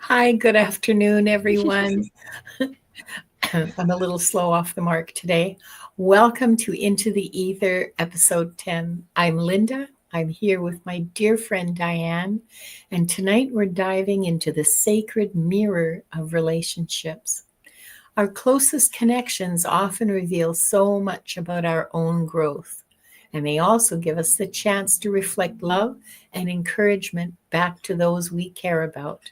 Hi, good afternoon, everyone. I'm a little slow off the mark today. Welcome to Into the Ether, episode 10. I'm Linda. I'm here with my dear friend Diane, and tonight we're diving into the sacred mirror of relationships. Our closest connections often reveal so much about our own growth, and they also give us the chance to reflect love and encouragement back to those we care about.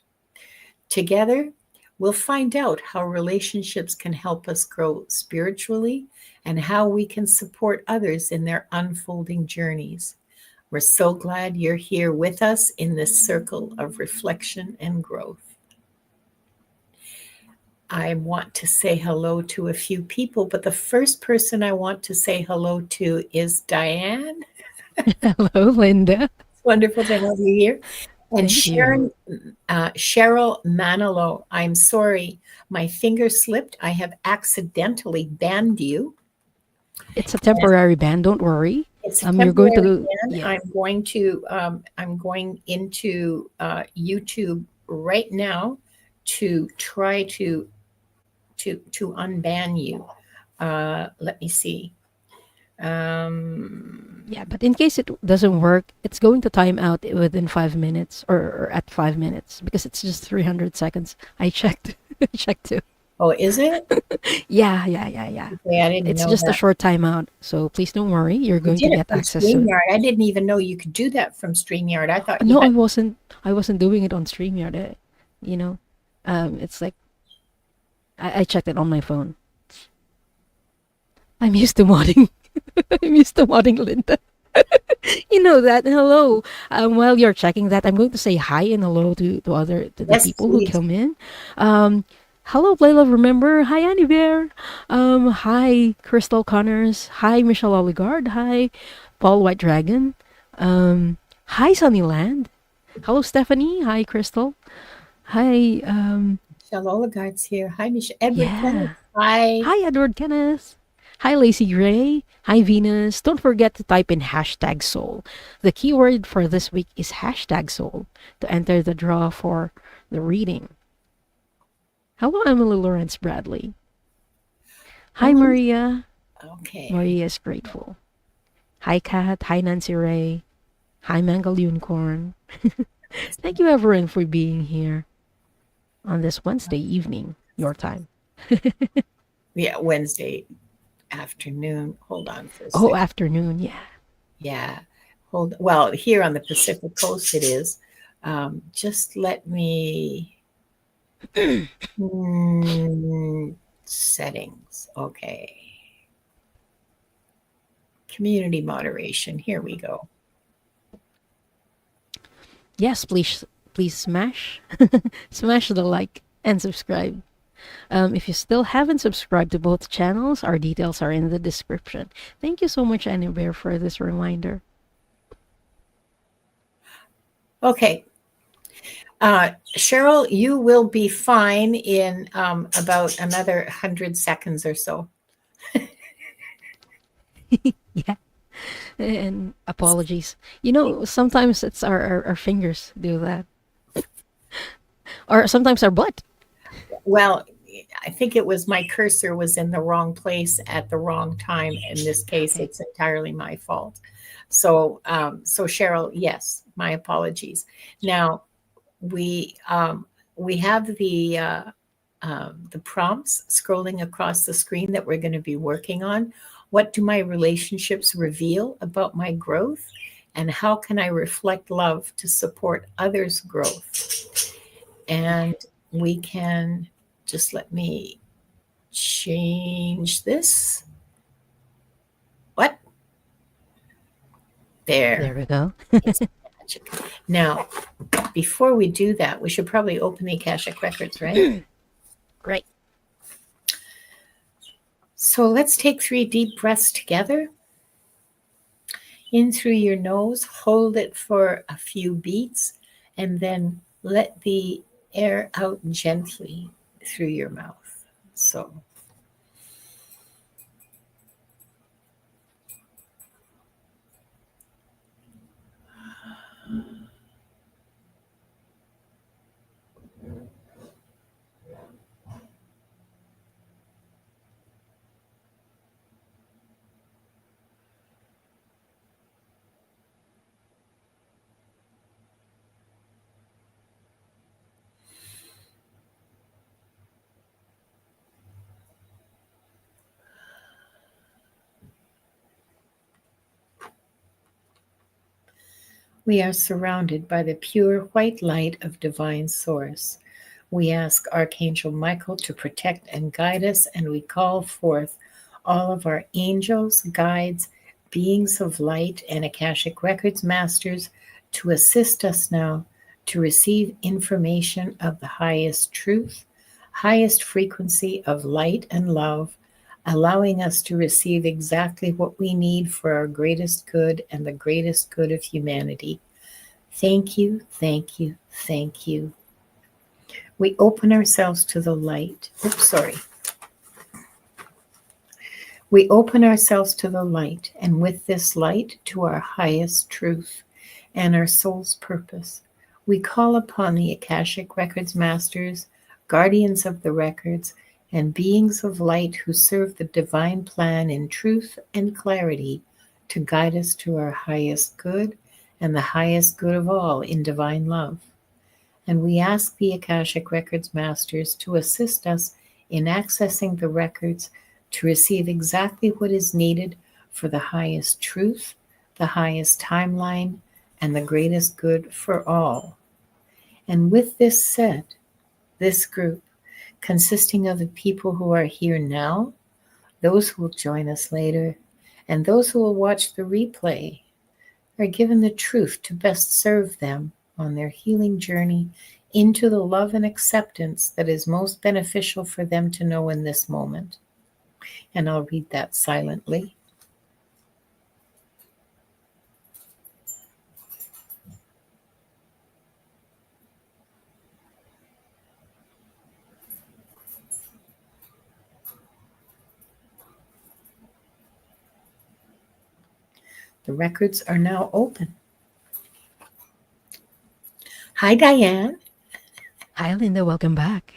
Together, we'll find out how relationships can help us grow spiritually and how we can support others in their unfolding journeys. We're so glad you're here with us in this circle of reflection and growth. I want to say hello to a few people, but the first person I want to say hello to is Diane. Hello, Linda. It's wonderful to have you here. And Thank you. Cheryl Manilow, I'm sorry, my finger slipped. I have accidentally banned you. It's a temporary ban. Don't worry. It's a You're going temporary to ban. yeah. I'm going into YouTube right now to try to unban you. Let me see. Um, Yeah, but in case it doesn't work, it's going to time out within 5 minutes or at 5 minutes because it's just 300 seconds. I checked. I checked too. oh, is it? Yeah. Okay, I didn't It's know just a that. short timeout. So please don't worry. You're You going to did it get from access soon. StreamYard. I didn't even know you could do that from StreamYard. I thought you No, I had. wasn't. I wasn't doing it on StreamYard. You know, it's like I checked it on my phone. I'm used to modding. I'm used to modding, Linda. You know that. Hello. While you're checking that, I'm going to say hi and hello to the Yes, people who please. come in. Um, Hello, Playla. Remember? Hi, Annie Bear. Hi, Crystal Connors. Hi, Michelle Oligard. Hi, Paul White Dragon. Hi, Sunnyland. Hello, Stephanie. Hi, Crystal. Hi. Michelle Oligart's here. Hi, Michelle. Edward Kenneth. Yeah. Hi. Hi, Edward Kenneth. Hi, Lacey Gray. Hi, Venus. Don't forget to type in hashtag soul. The keyword for this week is hashtag soul to enter the draw for the reading. Hello, Emily Lawrence Bradley. Hi, Hello. Maria. Okay. Maria is grateful. Hi, Kat. Hi, Nancy Ray. Hi, Mangle Unicorn. Thank you, everyone, for being here on this Wednesday evening, your time. Yeah, Wednesday afternoon. Hold on for a Oh, second. afternoon. Yeah. Yeah. Hold. Well, here on the Pacific Coast, it is. Just let me. Hmm, settings. Okay. Community moderation. Here we go. Yes, please smash smash the like and subscribe. If you still haven't subscribed to both channels, our details are in the description. Thank you so much, Annie Bear, for this reminder. Okay. Cheryl, you will be fine in about another 100 seconds or so. Yeah, and apologies. Sometimes it's our fingers do that, or sometimes our butt. Well, I think it was my cursor was in the wrong place at the wrong time. In this case, Okay. it's entirely my fault. So Cheryl, yes, my apologies. Now we have the prompts scrolling across the screen that we're going to be working on. What do my relationships reveal about my growth? And how can I reflect love to support others' growth? And we can just let me change this. What? There There. we go. It's magic. Now, before we do that, we should probably open the Akashic Records, right? Right. So let's take 3 deep breaths together. In through your nose, hold it for a few beats, and then let the air out gently through your mouth. So, We are surrounded by the pure white light of divine source. We ask Archangel Michael to protect and guide us, and we call forth all of our angels, guides, beings of light, and Akashic Records masters to assist us now to receive information of the highest truth, highest frequency of light and love, allowing us to receive exactly what we need for our greatest good and the greatest good of humanity. Thank you, thank you, thank you. We open ourselves to the light. Oops, sorry. We open ourselves to the light, and with this light, to our highest truth and our soul's purpose. We call upon the Akashic Records masters, guardians of the records, and beings of light who serve the divine plan in truth and clarity to guide us to our highest good and the highest good of all in divine love. And we ask the Akashic Records masters to assist us in accessing the records to receive exactly what is needed for the highest truth, the highest timeline, and the greatest good for all. And with this said, this group, consisting of the people who are here now, those who will join us later, and those who will watch the replay, are given the truth to best serve them on their healing journey into the love and acceptance that is most beneficial for them to know in this moment. And I'll read that silently. The records are now open. Hi, Diane. Hi, Linda. Welcome back.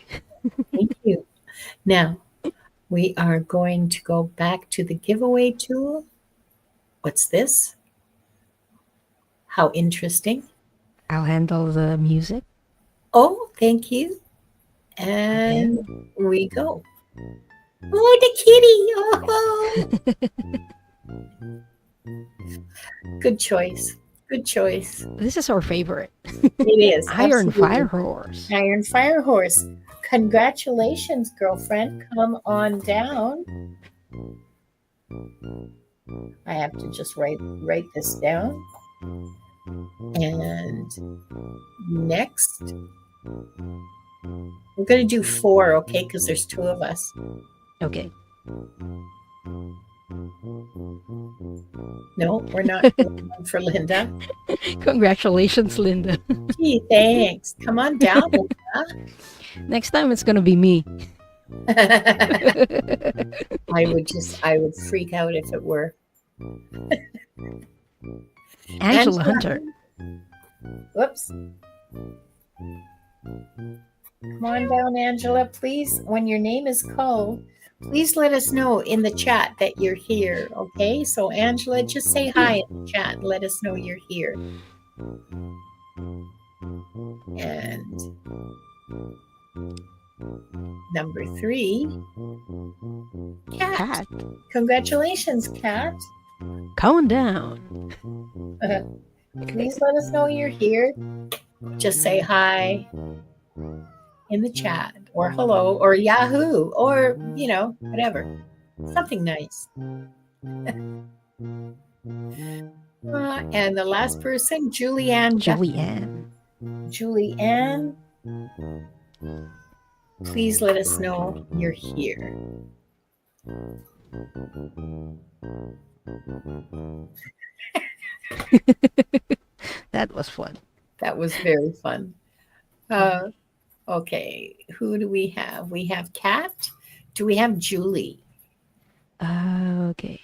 Thank you. Now, we are going to go back to the giveaway tool. What's this? How interesting. I'll handle the music. Oh, thank you. Okay. And we go. Oh, the kitty. Oh, good choice. Good choice. This is our favorite. It is. Iron absolutely. Fire Horse. Iron Fire Horse. Congratulations, girlfriend. Come on down. I have to just write this down. And next, we're going to do 4, okay? Because there's 2 of us. Okay. No, we're not doing one for Linda. Congratulations, Linda. Gee, thanks. Come on down, Linda. Next time it's going to be me. I would freak out if it were. Angela Hunter. Whoops. Come on down, Angela. Please, when your name is called, please let us know in the chat that you're here, okay? So, Angela, just say hi in the chat and let us know you're here. And number 3, Cat. Congratulations, Cat. Calm down. Please let us know you're here. Just say hi in the chat, or hello, or Yahoo, or, whatever. Something nice. And the last person, Julianne. Julianne, please let us know you're here. That was fun. That was very fun. Okay, who do we have? We have Kat. Do we have Julie? Okay.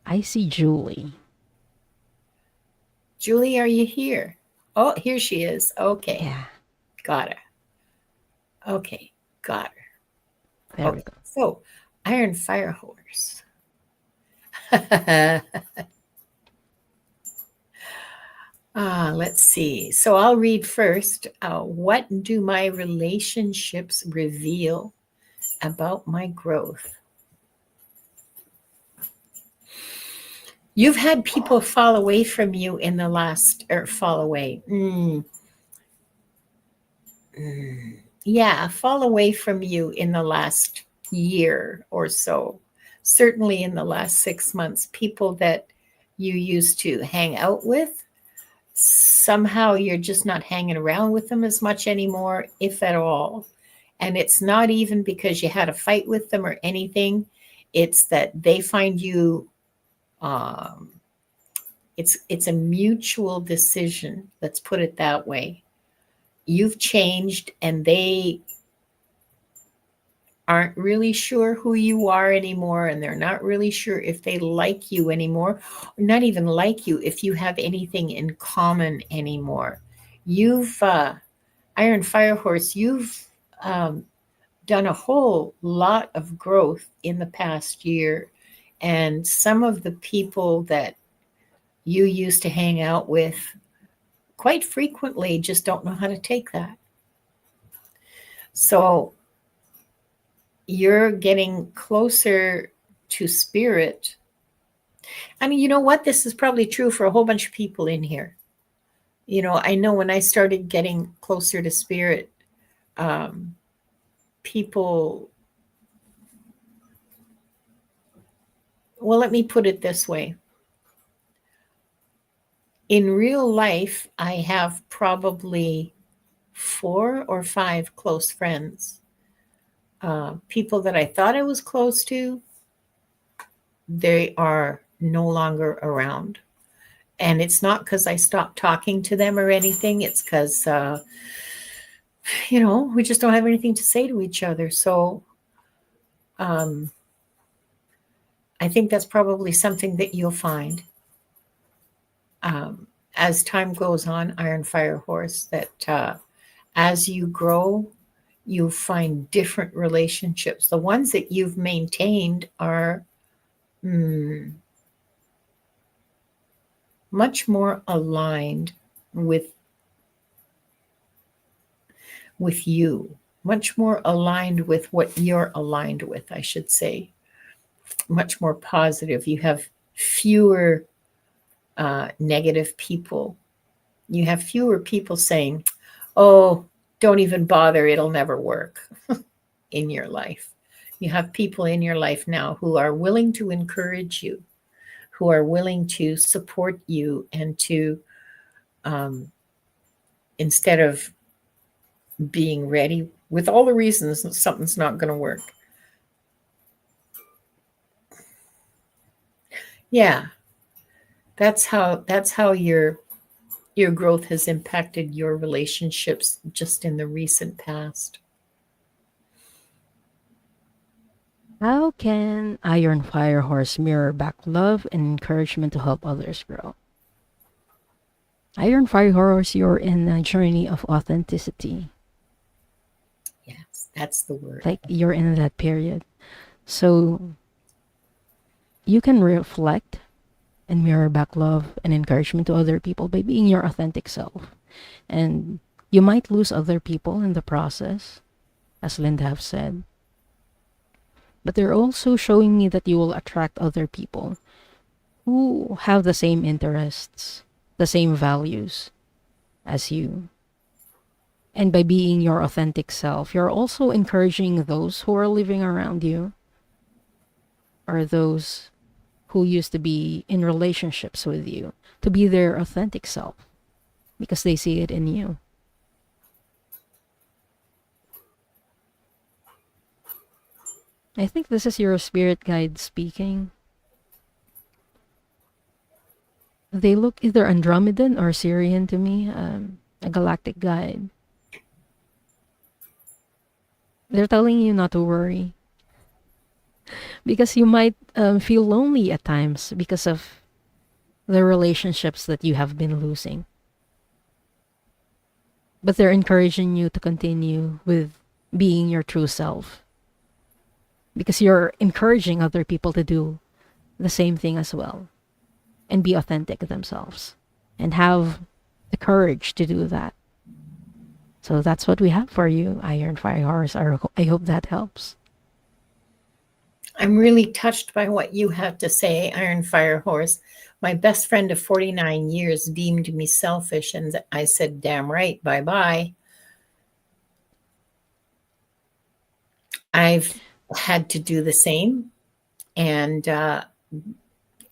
I see Julie. Julie, are you here? Oh, here she is. Okay. Yeah. Got her. Okay, got her. There we go. So, Iron Fire Horse. Let's see. So I'll read first. What do my relationships reveal about my growth? You've had people fall away from you in the last, or fall away. Yeah, fall away from you in the last year or so. Certainly in the last 6 months, people that you used to hang out with, somehow you're just not hanging around with them as much anymore, if at all. And it's not even because you had a fight with them or anything. It's that they find you, um, it's a mutual decision. Let's put it that way. You've changed and they aren't really sure who you are anymore, and they're not really sure if they like you anymore, or not even like you, if you have anything in common anymore. You've, Iron Fire Horse, you've um, done a whole lot of growth in the past year. And some of the people that you used to hang out with quite frequently just don't know how to take that. So you're getting closer to spirit. I mean, you know what? This is probably true for a whole bunch of people in here. You know, I know when I started getting closer to spirit, um, people, well, let me put it this way. In real life, I have probably 4 or 5 close friends. People that I thought I was close to, they are no longer around. And it's not because I stopped talking to them or anything. It's because, we just don't have anything to say to each other. So um, I think that's probably something that you'll find um, as time goes on, Iron Fire Horse, that as you grow, you find different relationships. The ones that you've maintained are much more aligned with you, much more aligned with what you're aligned with, I should say. Much more positive. You have fewer negative people. You have fewer people saying, "Oh, don't even bother, it'll never work," in your life. You have people in your life now who are willing to encourage you, who are willing to support you, and to, um, instead of being ready with all the reasons that something's not going to work. Yeah, that's how your growth has impacted your relationships just in the recent past. How can Iron Fire Horse mirror back love and encouragement to help others grow? Iron Fire Horse, you're in a journey of authenticity. Yes, that's the word. Like you're in that period. So you can reflect and mirror back love and encouragement to other people by being your authentic self. And you might lose other people in the process, as Linda have said. But they're also showing me that you will attract other people who have the same interests, the same values as you. And by being your authentic self, you're also encouraging those who are living around you or those who used to be in relationships with you to be their authentic self because they see it in you. I think this is your spirit guide speaking. They look either Andromedan or Syrian to me, a galactic guide. They're telling you not to worry because you might feel lonely at times because of the relationships that you have been losing. But they're encouraging you to continue with being your true self because you're encouraging other people to do the same thing as well and be authentic themselves and have the courage to do that. So that's what we have for you, Iron Fire Horse. I hope that helps. I'm really touched by what you have to say, Iron Fire Horse. My best friend of 49 years deemed me selfish, and I said, damn right, bye bye. I've had to do the same, and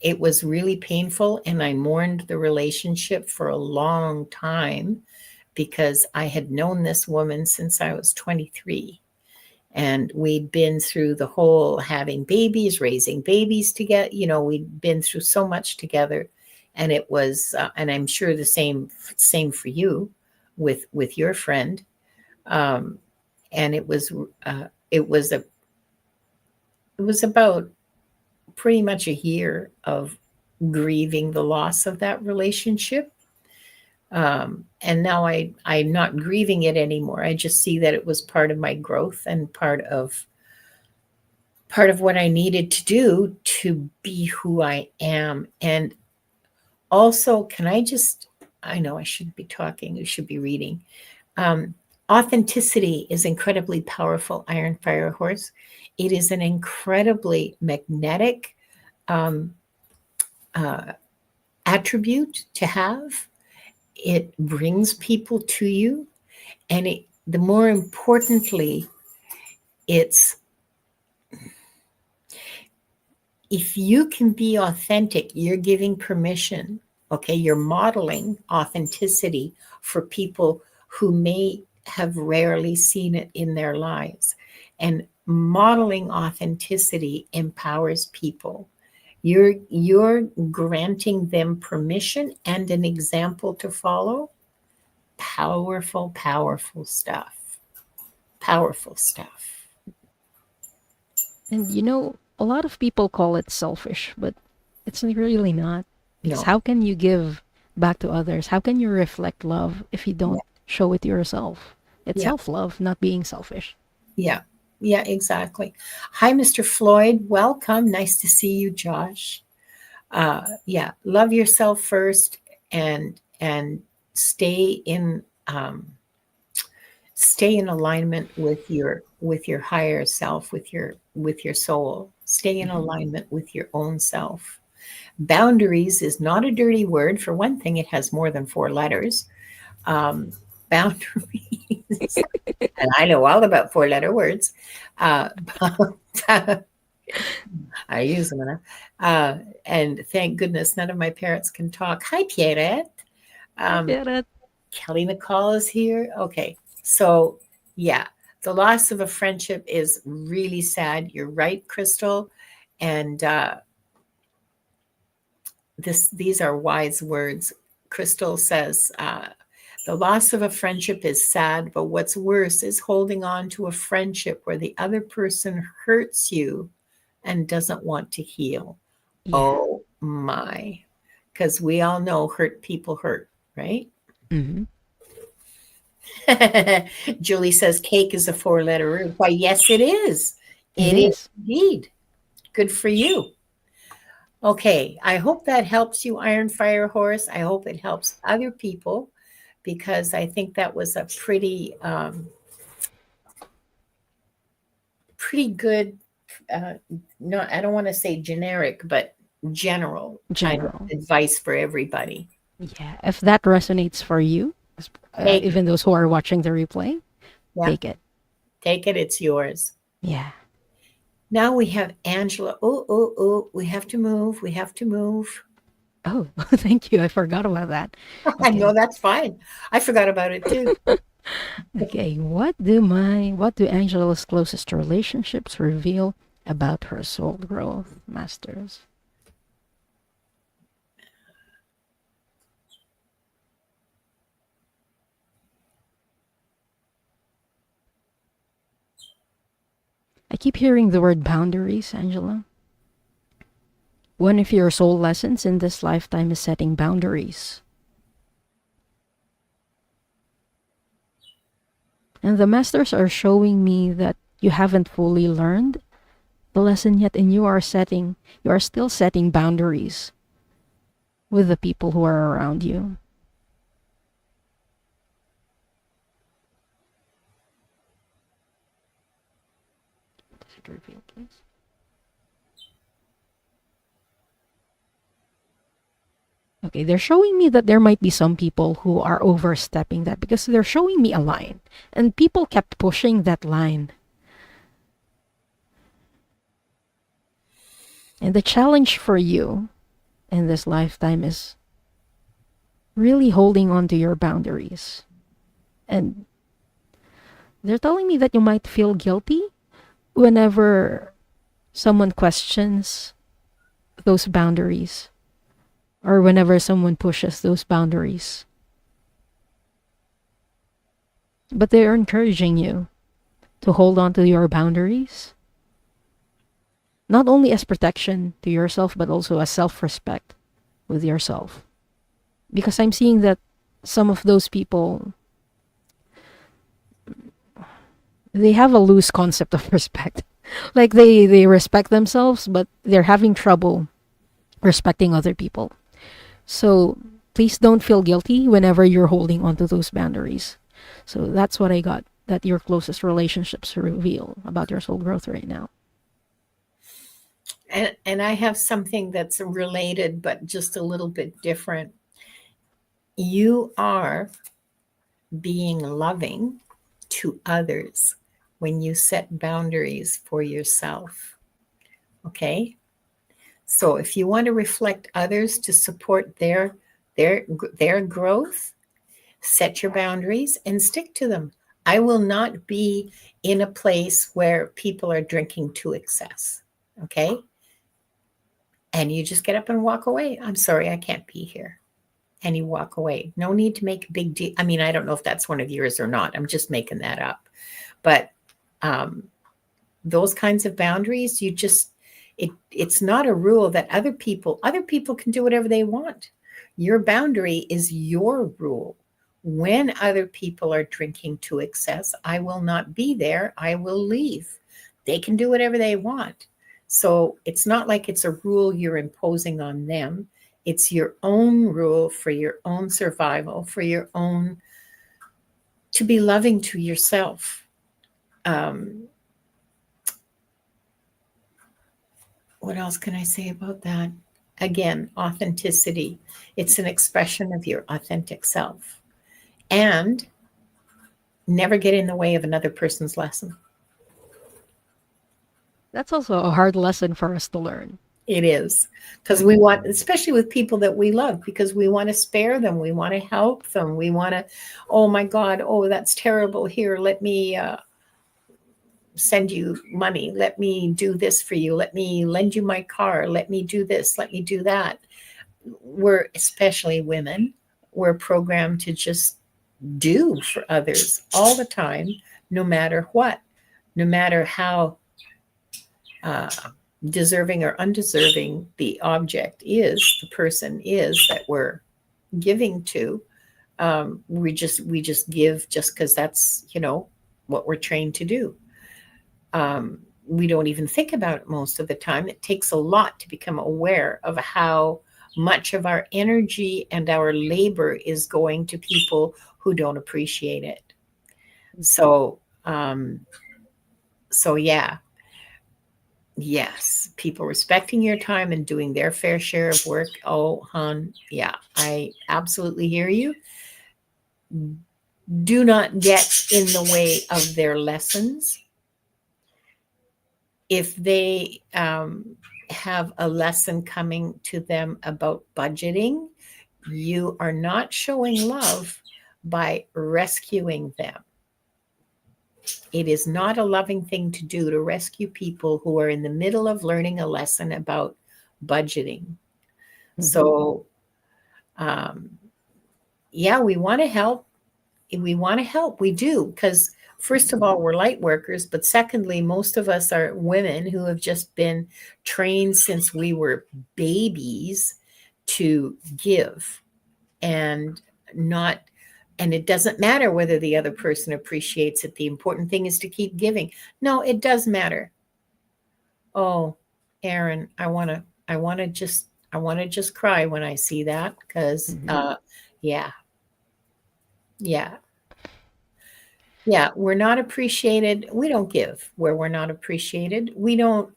it was really painful. And I mourned the relationship for a long time because I had known this woman since I was 23. And we'd been through the whole having babies, raising babies together. We'd been through so much together, and it was, and I'm sure the same for you, with your friend. Um, and it was a it was about pretty much a year of grieving the loss of that relationship. And now I'm not grieving it anymore. I just see that it was part of my growth and part of what I needed to do to be who I am. And also, I know I shouldn't be talking, you should be reading. Um, Authenticity is incredibly powerful, Iron Fire Horse. It is an incredibly magnetic um, uh, attribute to have. It brings people to you, and the more importantly, it's if you can be authentic, you're giving permission. Okay, you're modeling authenticity for people who may have rarely seen it in their lives. And modeling authenticity empowers people. You're granting them permission and an example to follow. Powerful, powerful stuff. Powerful stuff. And a lot of people call it selfish, but it's really not. Because No. how can you give back to others? How can you reflect love if you Yeah. don't show it to yourself? It's Yeah. self love, not being selfish. Yeah. Yeah, exactly. Hi, Mr. Floyd. Welcome. Nice to see you, Josh. Yeah, love yourself first, and stay in stay in alignment with your higher self, with your soul. Stay in Mhm. alignment with your own self. Boundaries is not a dirty word. For one thing, it has more than 4 letters. Boundaries, and I know all about 4-letter words. Uh, I use them enough. And thank goodness none of my parents can talk. Hi, Pierrette. I Um, get it. Kelly McCall is here. Okay. So, yeah, the loss of a friendship is really sad. You're right, Crystal. And these are wise words. Crystal says, the loss of a friendship is sad, but what's worse is holding on to a friendship where the other person hurts you and doesn't want to heal. Yeah. Oh my. Because we all know hurt people hurt, right? Hmm. Julie says cake is a 4-letter word. Why, yes, it is. It It is is. indeed. Good for you. Okay, I hope that helps you, Iron Fire Horse. I hope it helps other people because I think that was a pretty good. Uh, no, I don't want to say generic, but general kind of General. advice for everybody. Yeah. If that resonates for you, Take it. even those who are watching the replay, Yeah, take it. take it. It's yours. Yeah. Now we have Angela. Oh, oh, oh, we have to move. We have to move. Oh, thank you. I forgot about that. I know Okay. that's fine. I forgot about it too. Okay. What do Angela's closest relationships reveal about her soul growth, masters? I keep hearing the word boundaries, Angela. One of your soul lessons in this lifetime is setting boundaries. And the masters are showing me that you haven't fully learned the lesson yet, and you are still setting boundaries with the people who are around you. Does it reveal, please? Okay, they're showing me that there might be some people who are overstepping that because they're showing me a line and people kept pushing that line. And the challenge for you in this lifetime is really holding on to your boundaries. And they're telling me that you might feel guilty whenever someone questions those boundaries or whenever someone pushes those boundaries. But they're encouraging you to hold on to your boundaries, not only as protection to yourself, but also as self respect with yourself. Because I'm seeing that some of those people, they have a loose concept of respect. Like they respect themselves, but they're having trouble respecting other people. So please don't feel guilty whenever you're holding on to those boundaries. So that's what I got, that your closest relationships reveal about your soul growth right now. And I have something that's related, but just a little bit different. You are being loving to others when you set boundaries for yourself. Okay? So if you want to reflect others to support their growth, set your boundaries and stick to them. I will not be in a place where people are drinking to excess. Okay? And you just get up and walk away. I'm sorry, I can't be here. And you walk away. No need to make a big deal. I mean, I don't know if that's one of yours or not. I'm just making that up. But those kinds of boundaries, it's not a rule that other people can do whatever they want. Your boundary is your rule. When other people are drinking to excess, I will not be there. I will leave. They can do whatever they want. So it's not like it's a rule you're imposing on them. It's your own rule for your own survival, for your own, to be loving to yourself. What else can I say about that? Again, authenticity. It's an expression of your authentic self. And never get in the way of another person's lesson. That's also a hard lesson for us to learn. It is, because we want, especially with people that we love, because we want to spare them. We want to help them. We want to, oh my God, oh, that's terrible. Here, let me send you money. Let me do this for you. Let me lend you my car. Let me do this. Let me do that. We're, especially women, we're programmed to just do for others all the time, no matter what, no matter how deserving or undeserving the object is, the person is that we're giving to. We just give just because that's, what we're trained to do. We don't even think about it most of the time. It takes a lot to become aware of how much of our energy and our labor is going to people who don't appreciate it. So yeah. Yes, people respecting your time and doing their fair share of work. Oh, hon, yeah, I absolutely hear you. Do not get in the way of their lessons. If they have a lesson coming to them about budgeting, you are not showing love by rescuing them. It is not a loving thing to do to rescue people who are in the middle of learning a lesson about budgeting. Mm-hmm. So, yeah, we want to help. We do, because first of all, we're light workers. But secondly, most of us are women who have just been trained since we were babies to give and not. And it doesn't matter whether the other person appreciates it. The important thing is to keep giving. No, it does matter. Oh, Aaron, I want to just cry when I see that, because yeah, we're not appreciated. We don't give where we're not appreciated. We don't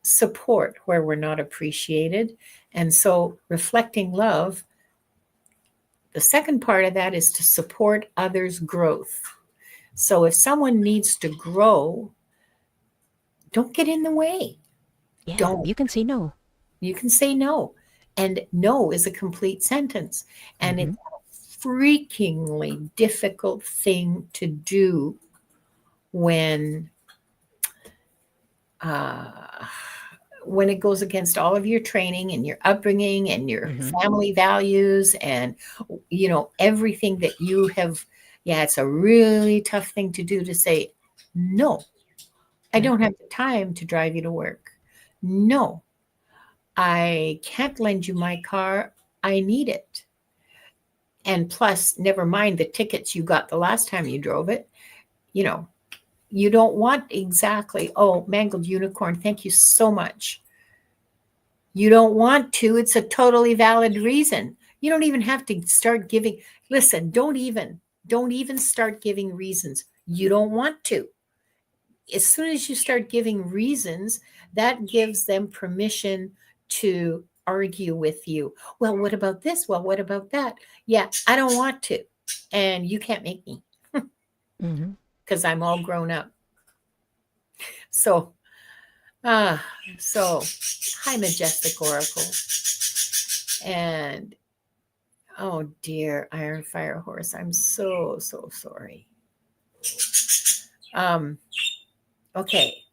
support where we're not appreciated. And so reflecting love The second part of that is to support others' growth. So if someone needs to grow, don't get in the way. Yeah, Don't. you can say no. You can say no. And no is a complete sentence. And Mm-hmm. it's a freakingly difficult thing to do when uh, when it goes against all of your training and your upbringing and your Mm-hmm. family values and everything that you have. Yeah, it's a really tough thing to do, to say no. I Yeah. don't have the time to drive you to work. No, I can't lend you my car. I need it. And plus, never mind the tickets you got the last time you drove it. You know, you don't want exactly, oh, mangled unicorn, thank you so much. You don't want to. It's a totally valid reason. You don't even have to start giving. Listen, don't even start giving reasons. You don't want to. As soon as you start giving reasons, that gives them permission to argue with you. Well, what about this? Well, what about that? Yeah, I don't want to. And you can't make me, Mm-hmm. because I'm all grown up. So, ah, so hi, Majestic Oracle. And oh dear, Iron Fire Horse, I'm so, so sorry. Um, okay.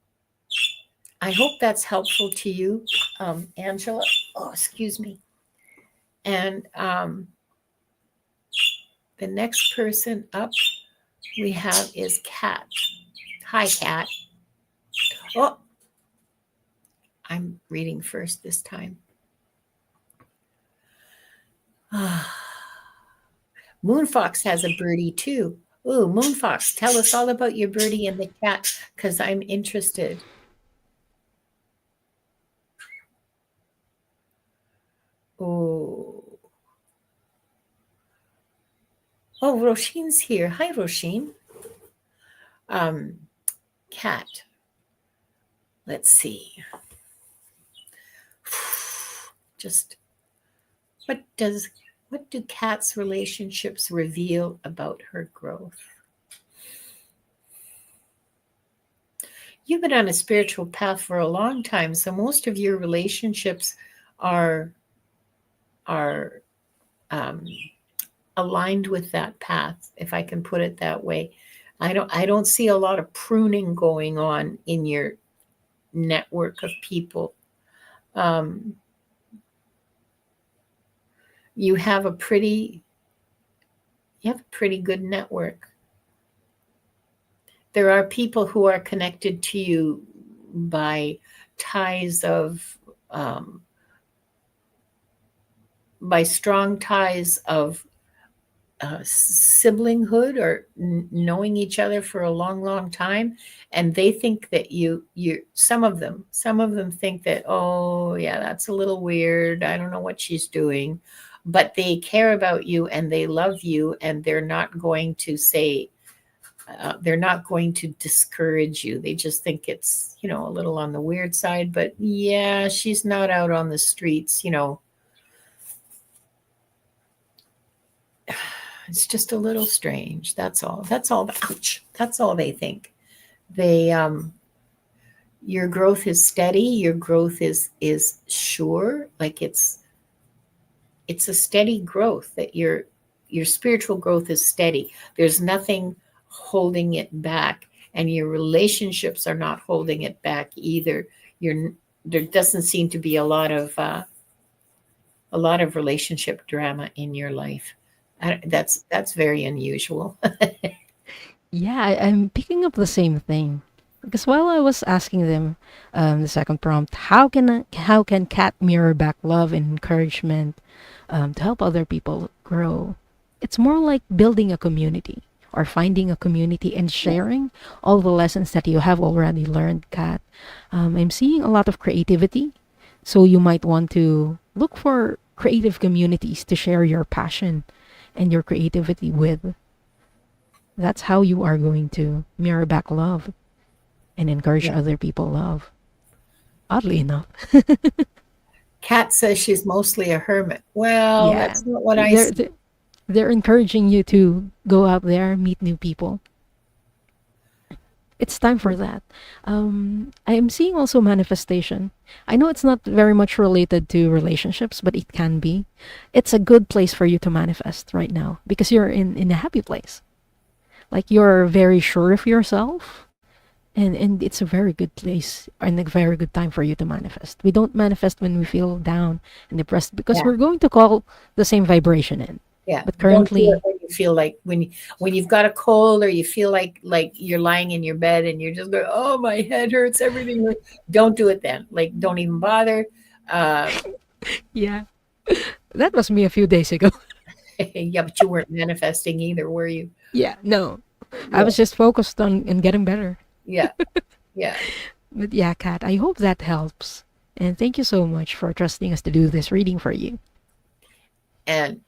I hope that's helpful to you, Angela. Oh, excuse me. And the next person up we have is Kat. Hi, Kat. Oh, I'm reading first this time. Moonfox has a birdie too. Ooh, Moonfox, tell us all about your birdie and the cat, because I'm interested. Oh, oh, Roshin's here. Hi, Roshin. Um, Cat. Let's see. Just what do Kat's relationships reveal about her growth? You've been on a spiritual path for a long time, so most of your relationships are are um, aligned with that path, if I can put it that way. I don't see a lot of pruning going on in your network of people. Um, you have a pretty good network. There are people who are connected to you by ties of um, by strong ties of siblinghood, or knowing each other for a long, long time, and they think that you some of them think that, oh yeah, that's a little weird. I don't know what she's doing, but they care about you and they love you, and they're not going to discourage you. They just think it's a little on the weird side, but yeah, she's not out on the streets. It's just a little strange. That's all. That's all. Ouch. That's all they think. They Your growth is steady. Your growth is sure. Like it's a steady growth, that your spiritual growth is steady. There's nothing holding it back, and your relationships are not holding it back either. You're There doesn't seem to be a lot of relationship drama in your life. That's very unusual. Yeah, I'm picking up the same thing. Because while I was asking them, the second prompt, how can cat mirror back love and encouragement, to help other people grow? It's more like building a community, or finding a community and sharing all the lessons that you have already learned, Kat. I'm seeing a lot of creativity, so you might want to look for creative communities to share your passion and your creativity with. That's how you are going to mirror back love and encourage Yeah. other people love. Oddly enough. Kat says she's mostly a hermit. Well, Yeah. that's not what I There, see. there They're encouraging you to go out there, meet new people. It's time for that. I am seeing also manifestation. I know it's not very much related to relationships, but it can be. It's a good place for you to manifest right now because you're in a happy place. Like you're very sure of yourself, and it's a very good place and a very good time for you to manifest. We don't manifest when we feel down and depressed because Yeah. we're going to call the same vibration in. Yeah. But Don't do it currently, when you feel like when you've got a cold or you feel like you're lying in your bed and you're just going, oh, my head hurts, everything hurts. Don't do it then. Like, don't even bother. Uh, yeah, that was me a few days ago. yeah, but you weren't manifesting either, were you? Yeah, no, I Yeah. was just focused on getting better. Yeah. Yeah. But yeah, Kat, I hope that helps. And thank you so much for trusting us to do this reading for you. And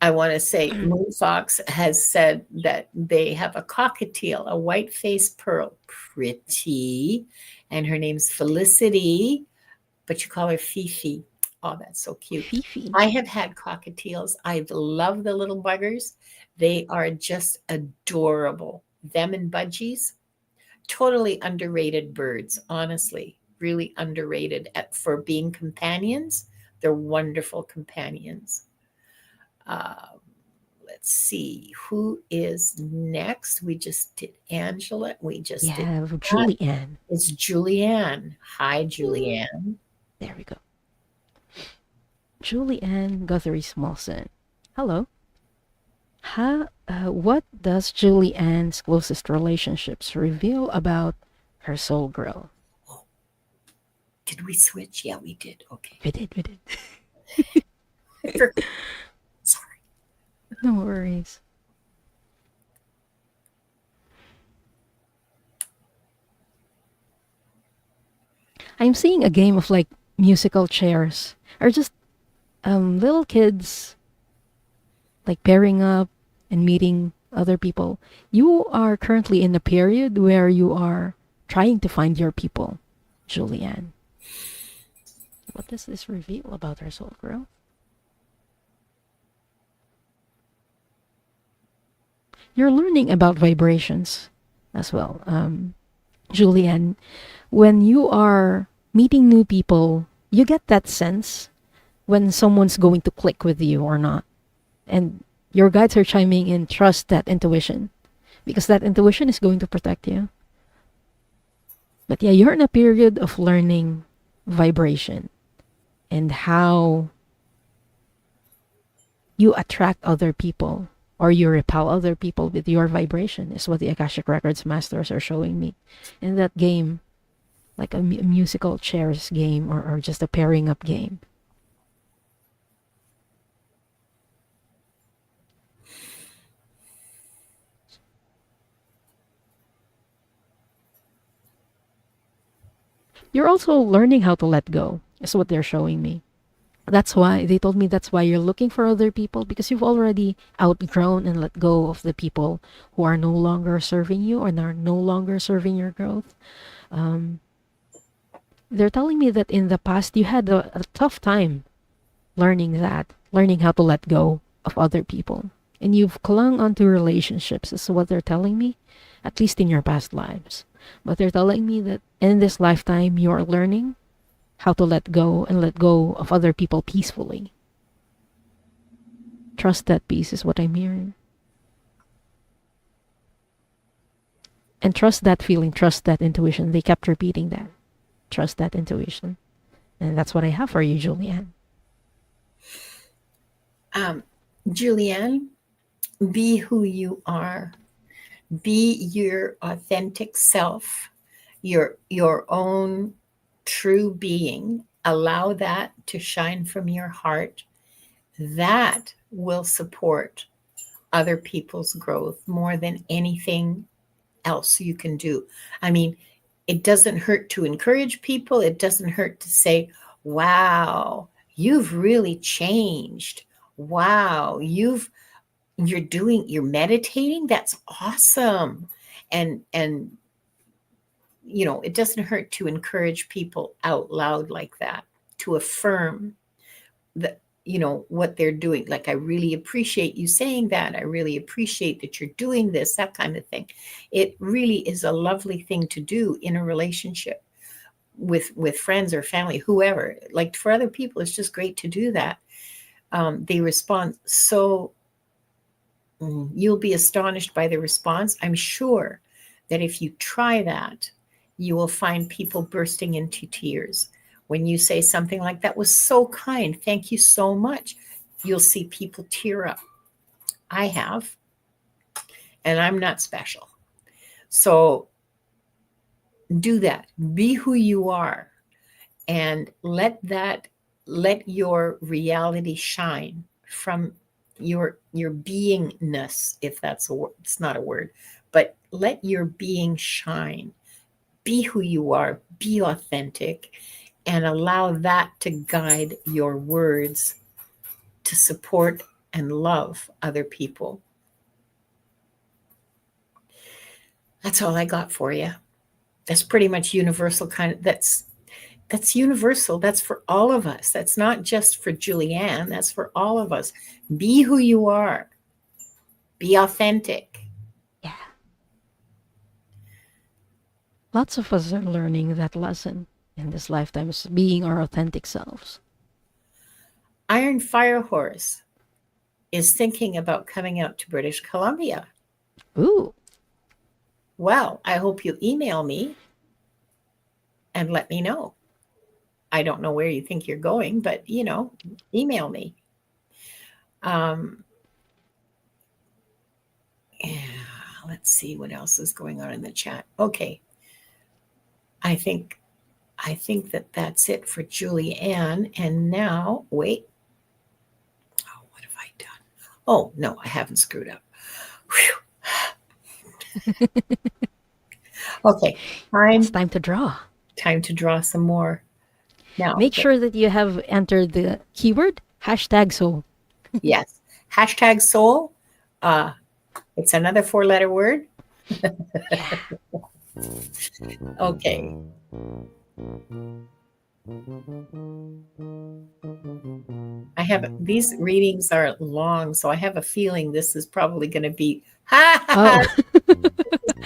I want to say Moon Fox has said that they have a cockatiel, a white-faced pearl, pretty, and her name's Felicity, but you call her Fifi. Oh, that's so cute. Fifi. I have had cockatiels. I love the little buggers. They are just adorable. Them and budgies, totally underrated birds, honestly, really underrated for being companions. They're wonderful companions. Uh, let's see who is next. We just did Angela. We We just did have that. Julianne. It's Julianne. Hi, Mm, Julianne. there we go. Julianne Guthrie Smallson. Hello. What does Julianne's closest relationships reveal about her soul girl? Oh, did we switch? Yeah, we did. Okay. We did, we did. I forgot. Sorry. No worries. I'm seeing a game of like musical chairs or just little kids like pairing up and meeting other people. You are currently in a period where you are trying to find your people, Julianne. What does this reveal about her soul girl? You're learning about vibrations as well. Julianne, when you are meeting new people, you get that sense when someone's going to click with you or not. And your guides are chiming in, trust that intuition because that intuition is going to protect you. But yeah, you're in a period of learning vibration and how you attract other people or you repel other people with your vibration is what the Akashic Records masters are showing me. In that game, like a musical chairs game or just a pairing up game. You're also learning how to let go, is what they're showing me. That's why they told me that's why you're looking for other people because you've already outgrown and let go of the people who are no longer serving you and are no longer serving your growth. Um, they're telling me that in the past you had a tough time learning how to let go of other people. And you've clung onto relationships, is what they're telling me, at least in your past lives. But they're telling me that in this lifetime you are learning how to let go and let go of other people peacefully. Trust that peace is what I'm hearing. And trust that feeling, trust that intuition. They kept repeating that. Trust that intuition. And that's what I have for you, Julianne. Um, Julianne, be who you are. Be your authentic self, your own true being. Allow that to shine from your heart. That will support other people's growth more than anything else you can do. I mean, it doesn't hurt to encourage people. It doesn't hurt to say, wow, you've really changed. Wow, you're meditating. That's awesome. And it doesn't hurt to encourage people out loud like that, to affirm that what they're doing. Like, I really appreciate you saying that. I really appreciate that you're doing this, that kind of thing. It really is a lovely thing to do in a relationship with friends or family, whoever. Like, for other people, it's just great to do that. They respond so. You'll be astonished by the response. I'm sure that if you try that, you will find people bursting into tears. When you say something like, that was so kind, thank you so much, you'll see people tear up. I have, and I'm not special. So do that. Be who you are, and let your reality shine from your beingness, if that's a word. It's not a word, but let your being shine. Be who you are, be authentic, and allow that to guide your words to support and love other people. That's all I got for you. That's pretty much universal that's universal. That's for all of us. That's not just for Julianne. That's for all of us. Be who you are. Be authentic. Yeah. Lots of us are learning that lesson in this lifetime, is being our authentic selves. Iron Fire Horse is thinking about coming out to British Columbia. Ooh. Well, I hope you email me and let me know. I don't know where you think you're going, but email me. Yeah, let's see what else is going on in the chat. Okay. I think that's it for Julianne. And now, wait. Oh, what have I done? Oh, no, I haven't screwed up. Okay. It's time to draw. Time to draw some more. Now, Make sure that you have entered the keyword #soul. Yes. #soul. It's another 4-letter word. Yeah. Okay. These readings are long, so I have a feeling this is probably going to be. Oh.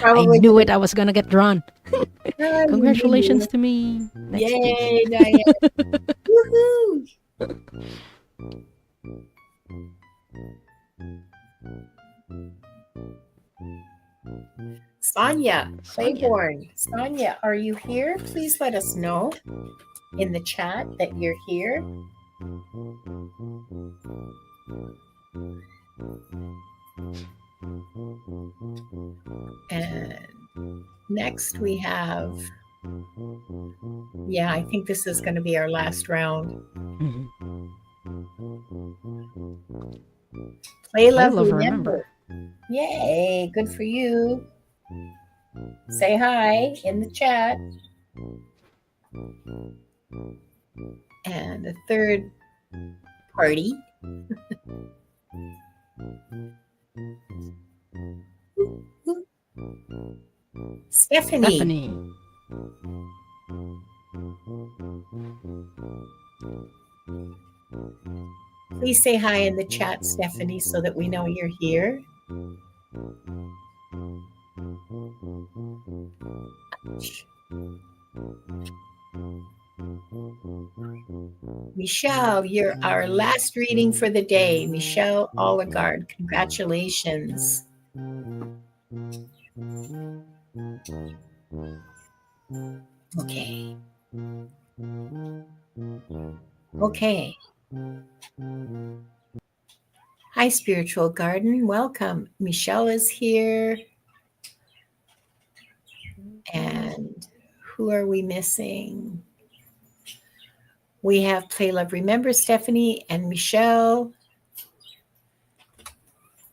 I knew it. I was gonna get drawn. Congratulations to me. Next Yay, Diane. Woohoo! Sonia Claiborne. Sonia, are you here? Please let us know in the chat that you're here. And next we have, I think this is going to be our last round. Play, love, remember. Yay, good for you. Say hi in the chat. And a third party. Stephanie. Please say hi in the chat, Stephanie, so that we know you're here. Michelle, you're our last reading for the day. Michelle Oligard, congratulations. Okay. Okay. Hi, Spiritual Garden. Welcome. Michelle is here. And who are we missing? We have Play, Love, Remember, Stephanie and Michelle.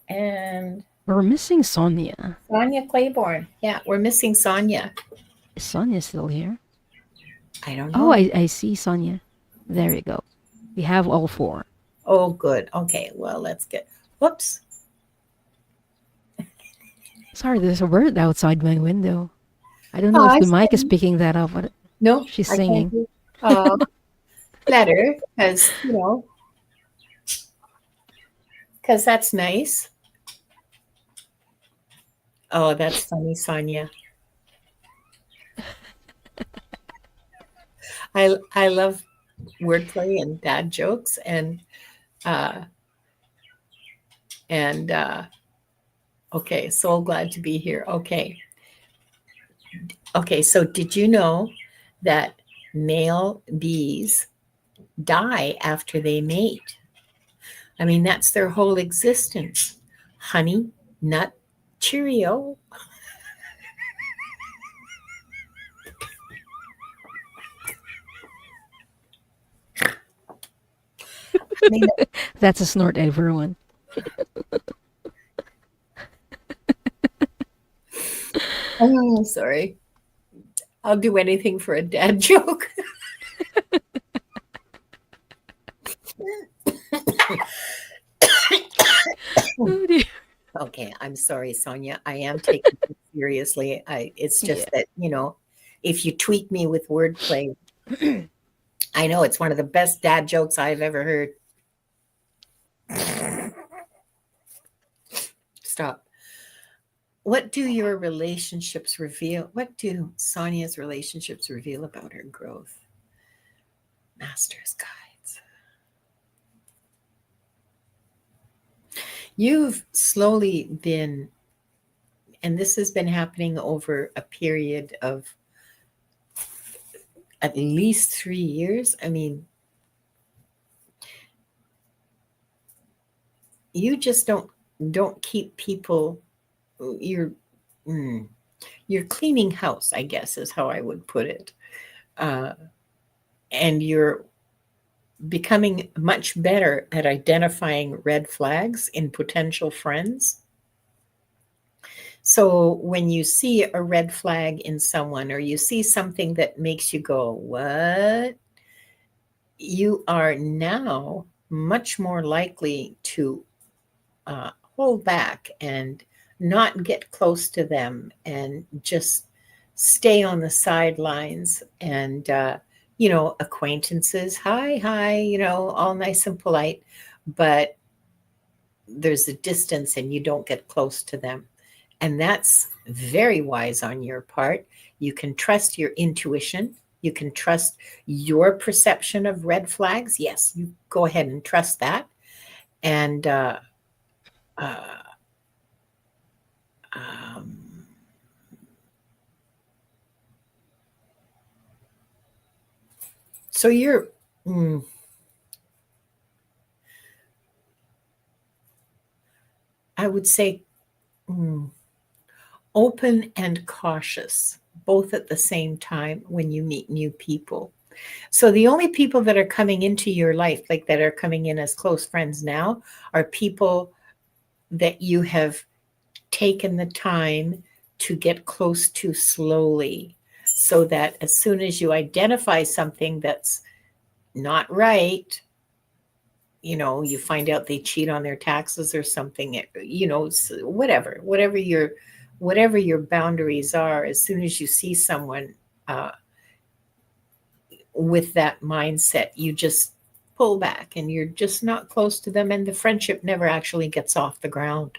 And we're missing Sonia. Sonia Claiborne. Yeah, we're missing Sonia. Is Sonia still here? I don't know. Oh, I see Sonia. There you go. We have all 4. Oh, good. Okay, well, let's get... Whoops. Sorry, there's a bird outside my window. I don't know if the mic is picking that up. But no, she's singing. Let her, because, Because that's nice. Oh, that's funny, Sonia. I love wordplay and dad jokes uh and okay, so glad to be here. Okay. Okay, so did you know that male bees die after they mate? I mean, that's their whole existence. Honey, nut, Cheerio. I mean, That's a snort, everyone. oh, sorry. I'll do anything for a dad joke. Oh dear. Okay, I'm sorry, Sonia. I am taking it seriously. It's Yeah. just that, if you tweak me with wordplay, I know it's one of the best dad jokes I've ever heard. Stop. What do your relationships reveal? What do Sonia's relationships reveal about her growth? Master's guides. You've slowly been, and this has been happening over a period of at least 3 years. I mean, you just don't keep people. You're mm, you're cleaning house, I guess, is how I would put it, uh, and you're becoming much better at identifying red flags in potential friends. So when you see a red flag in someone or you see something that makes you go, what? You are now much more likely to hold back and not get close to them and just stay on the sidelines and, acquaintances, hi, all nice and polite, but there's a distance and you don't get close to them. And that's very wise on your part. You can trust your intuition. You can trust your perception of red flags. Yes, you go ahead and trust that. And uh, um, so you're, mm, I would say, mm, open and cautious, both at the same time when you meet new people. So the only people that are coming into your life, like that are coming in as close friends now, are people that you have taken the time to get close to slowly, so that as soon as you identify something that's not right, you find out they cheat on their taxes or something, whatever your boundaries are, as soon as you see someone uh, with that mindset, you just pull back and you're just not close to them, and the friendship never actually gets off the ground.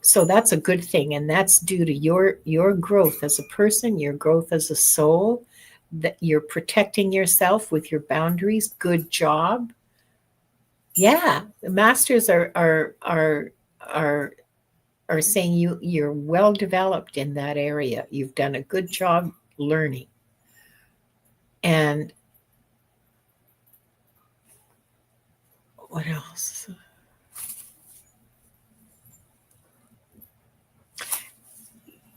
So that's a good thing, and that's due to your growth as a person, your growth as a soul, that you're protecting yourself with your boundaries. Good job. Yeah, the masters are saying you're well developed in that area. You've done a good job learning. And what else?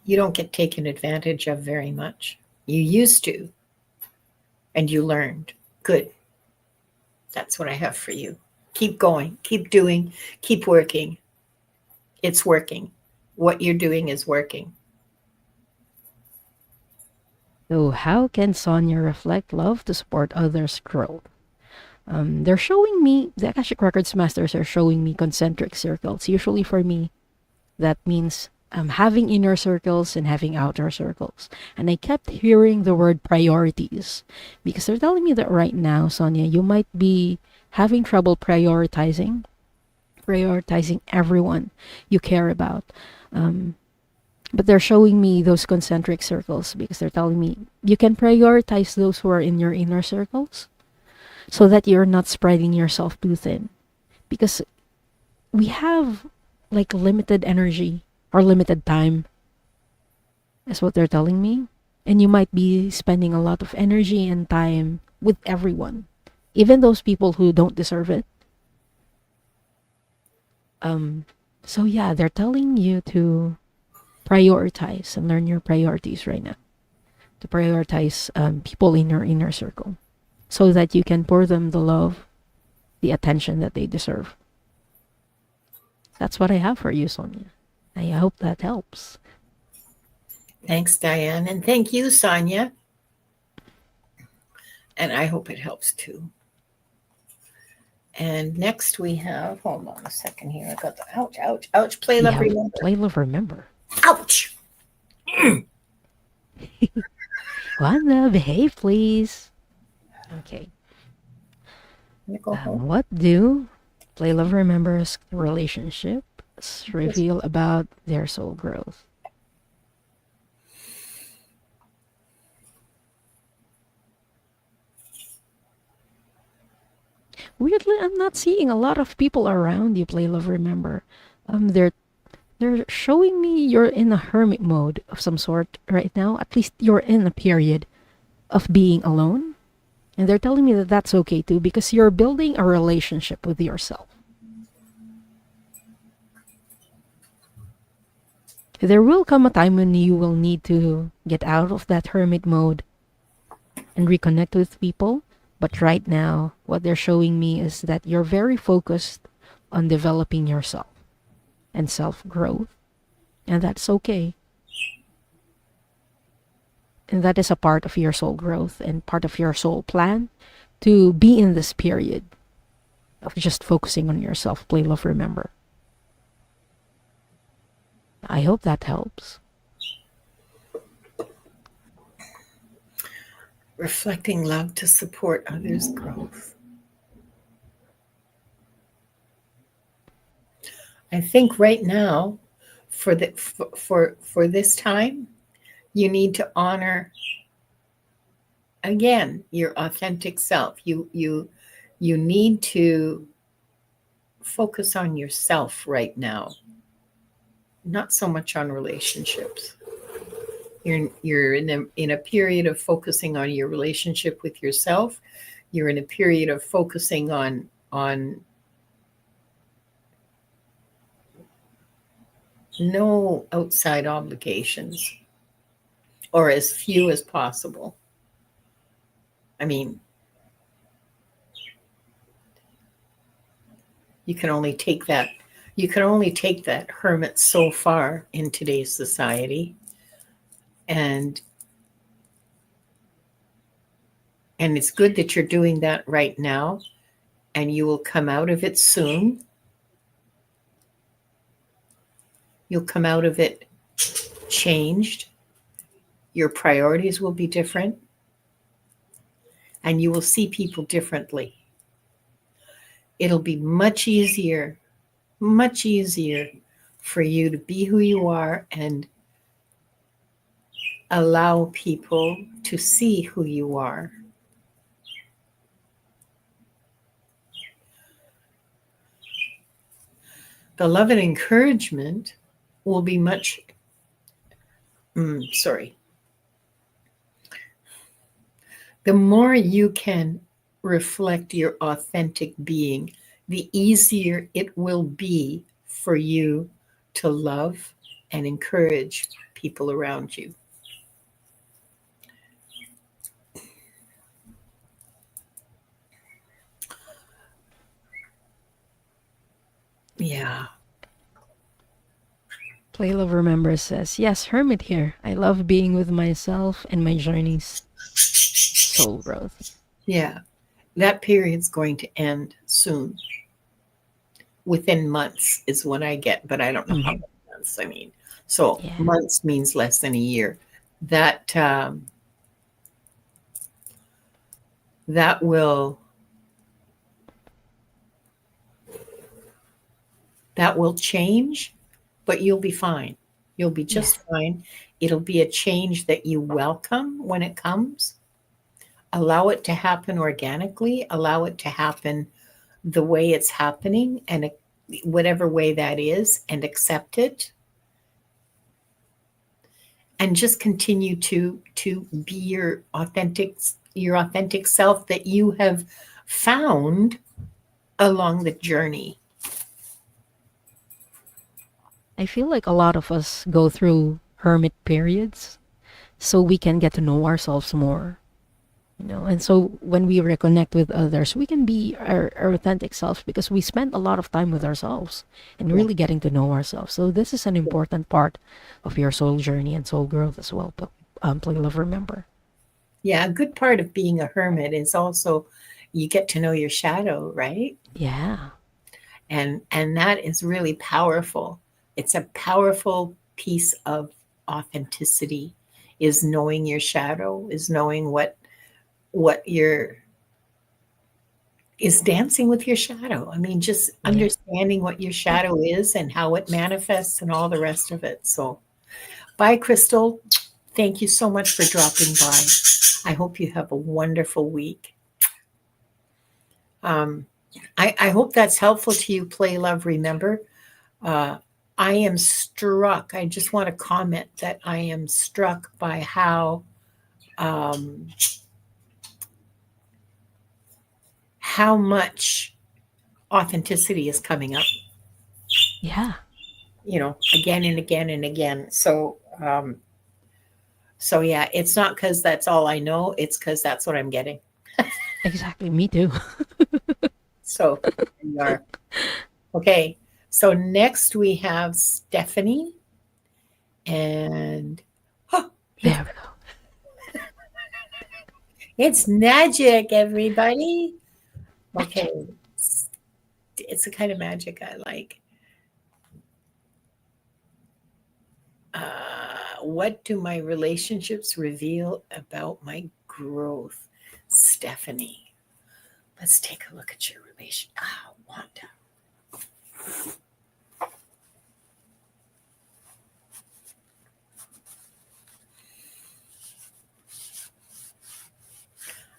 You don't get taken advantage of very much. You used to, and you learned. Good. That's what I have for you. Keep going, keep doing, keep working. It's working. What you're doing is working. So, how can Sonia reflect love to support others' growth? They're showing me, the Akashic Records Masters are showing me concentric circles. Usually for me, that means having inner circles and having outer circles. And I kept hearing the word priorities because they're telling me that right now, Sonia, you might be having trouble prioritizing prioritizing everyone you care about. But they're showing me those concentric circles because they're telling me you can prioritize those who are in your inner circles so that you're not spreading yourself too thin. Because we have like limited energy or limited time, is what they're telling me. And you might be spending a lot of energy and time with everyone, even those people who don't deserve it. So yeah, they're telling you to prioritize and learn your priorities right now. To prioritize people in your inner circle so that you can pour them the love, the attention that they deserve. That's what I have for you, Sonia. I hope that helps. Thanks, Diane. And thank you, Sonia. And I hope it helps too. And next we have, hold on a second here. I got the ouch, ouch, ouch. Play, We love, have remember. Play, Love, Remember. Ouch. Wanda, behave, please. Okay. Go home. What do Play, Love, Remember's relationships reveal about their soul growth? Weirdly, I'm not seeing a lot of people around you, Play, Love, Remember. They're showing me you're in a hermit mode of some sort right now. At least you're in a period of being alone. And they're telling me that that's okay too because you're building a relationship with yourself. There will come a time when you will need to get out of that hermit mode and reconnect with people. But right now, what they're showing me is that you're very focused on developing yourself and self growth. And that's okay. And that is a part of your soul growth and part of your soul plan to be in this period of just focusing on yourself. Play, love, remember. I hope that helps. Reflecting love to support others' growth. I think right now, for this time, you need to honor again your authentic self. You need to focus on yourself right now, not so much on relationships. You're in a period of focusing on your relationship with yourself. You're in a period of focusing on no outside obligations, or as few as possible. I mean, you can only take that hermit so far in today's society. And it's good that you're doing that right now, and you will come out of it soon. You'll come out of it changed. Your priorities will be different, and you will see people differently. It'll be much easier for you to be who you are and allow people to see who you are. The love and encouragement will be much, the more you can reflect your authentic being, the easier it will be for you to love and encourage people around you. Yeah. Play, love, remember says, yes, hermit here. I love being with myself and my journeys. Soul growth. Yeah. That period's going to end soon. Within months is what I get, but I don't know how many months. I mean, so Yeah. months means less than a year. That that will That will change, but you'll be fine. You'll be Yeah. just fine. It'll be a change that you welcome when it comes. Allow it to happen organically, allow it to happen the way it's happening, and whatever way that is, and accept it, and just continue to be your authentic self that you have found along the journey. I feel like a lot of us go through hermit periods so we can get to know ourselves more. And so when we reconnect with others, we can be our authentic selves because we spend a lot of time with ourselves and Yeah. really getting to know ourselves. So this is an important part of your soul journey and soul growth as well. But play love, remember. Yeah, a good part of being a hermit is also you get to know your shadow, right? Yeah, And that is really powerful. It's a powerful piece of authenticity, is knowing your shadow, is knowing what your is dancing with your shadow. I mean, just yeah. understanding what your shadow is and how it manifests and all the rest of it. So, bye, Crystal. Thank you so much for dropping by. I hope you have a wonderful week. Um, I hope that's helpful to you, Play Love Remember. Uh, I am struck. I just want to comment that I am struck by um, how much authenticity is coming up, Yeah, again and again and again. So yeah, it's not because that's all I know. It's because that's what I'm getting. exactly. Me too. So there you are. Okay. So next we have Stephanie, and oh, There we go. it's magic, everybody. Okay, it's the kind of magic I like. What do my relationships reveal about my growth? Stephanie, let's take a look at your relation. Wanda.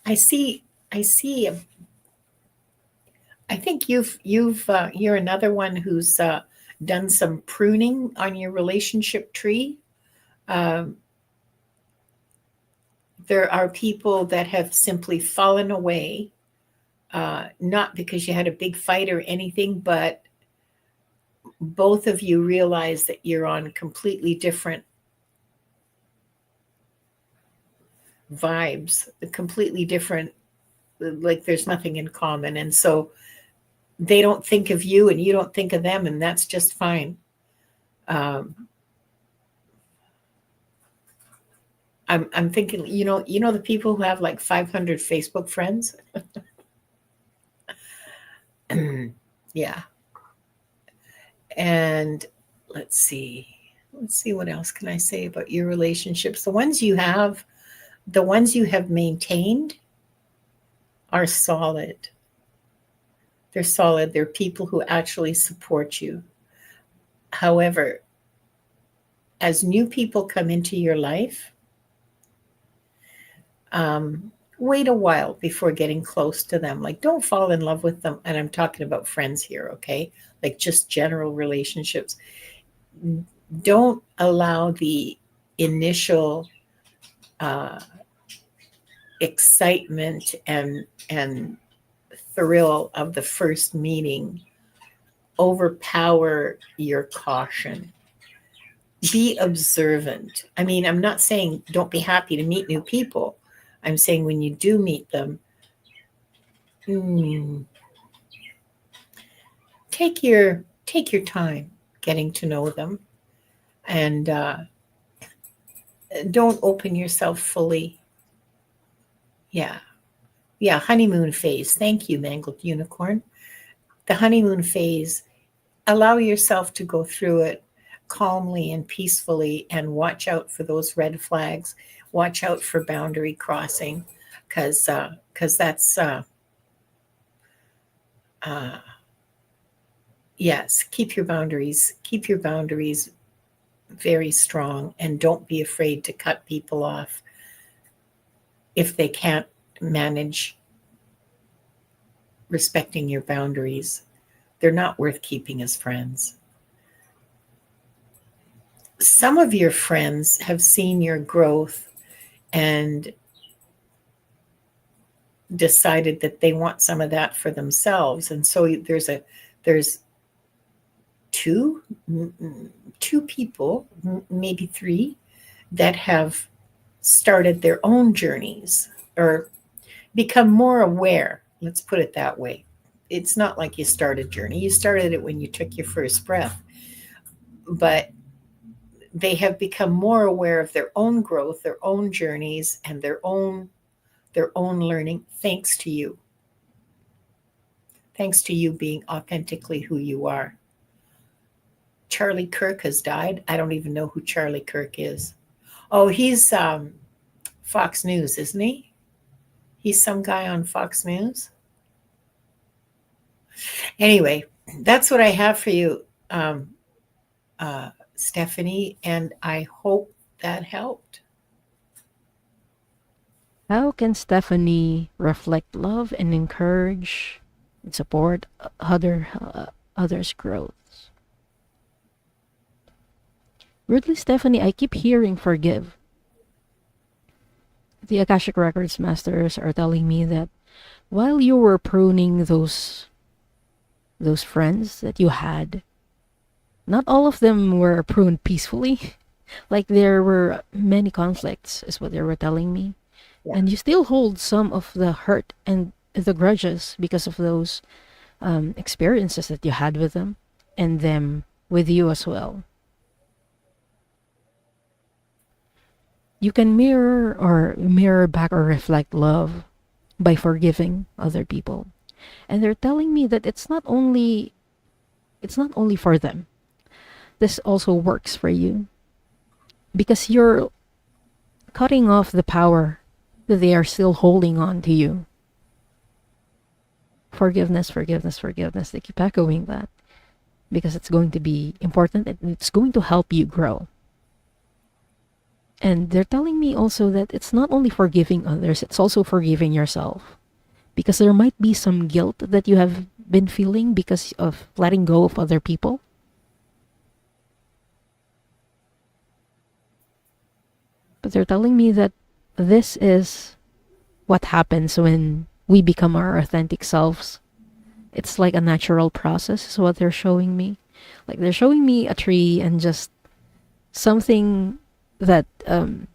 I see. I see. I think you're another one who's done some pruning on your relationship tree. Um, there are people that have simply fallen away, not because you had a big fight or anything, but both of you realize that you're on completely different vibes, completely different, like there's nothing in common. And so they don't think of you and you don't think of them, and that's just fine. Um, I'm thinking, the people who have like 500 Facebook friends. Yeah. And let's see. Let's see what else can I say about your relationships. The ones you have maintained are solid. They're solid. They're people who actually support you. However, as new people come into your life, wait a while before getting close to them. Like, don't fall in love with them. And I'm talking about friends here, okay? Like, just general relationships. Don't allow the initial uh, excitement and thrill of the first meeting overpower your caution. Be observant. I mean, I'm not saying don't be happy to meet new people. I'm saying when you do meet them, mm, take your time getting to know them, and don't open yourself fully. Yeah, yeah. Honeymoon phase. Thank you, Mangled Unicorn. The honeymoon phase. Allow yourself to go through it calmly and peacefully, and watch out for those red flags. Watch out for boundary crossing, because that's uh, yes, keep your boundaries very strong, and don't be afraid to cut people off if they can't manage respecting your boundaries. They're not worth keeping as friends. Some of your friends have seen your growth and decided that they want some of that for themselves, and so there's two two people, maybe three, that have started their own journeys or become more aware. Let's put it that way. It's not like you start a journey. You started it when you took your first breath, but they have become more aware of their own growth, their own journeys, and their own learning, thanks to you. Thanks to you being authentically who you are. Charlie Kirk has died. I don't even know who Charlie Kirk is. Oh, he's Fox News, isn't he? He's some guy on Fox News. Anyway, that's what I have for you, Stephanie, and I hope that helped. How can Stephanie reflect love and encourage and support others' growth? Weirdly, Stephanie, I keep hearing forgive. The Akashic Records masters are telling me that while you were pruning those friends that you had, not all of them were pruned peacefully. Like there were many conflicts, is what they were telling me. Yeah. And you still hold some of the hurt and the grudges because of those experiences that you had with them and them with you as well. You can mirror back or reflect love by forgiving other people. And they're telling me that it's not only for them. This also works for you because you're cutting off the power that they are still holding on to you. Forgiveness, forgiveness, forgiveness. They keep echoing that because it's going to be important and it's going to help you grow. And they're telling me also that it's not only forgiving others, it's also forgiving yourself. Because there might be some guilt that you have been feeling because of letting go of other people. But they're telling me that this is what happens when we become our authentic selves. It's like a natural process, is what they're showing me. Like they're showing me a tree and just something that what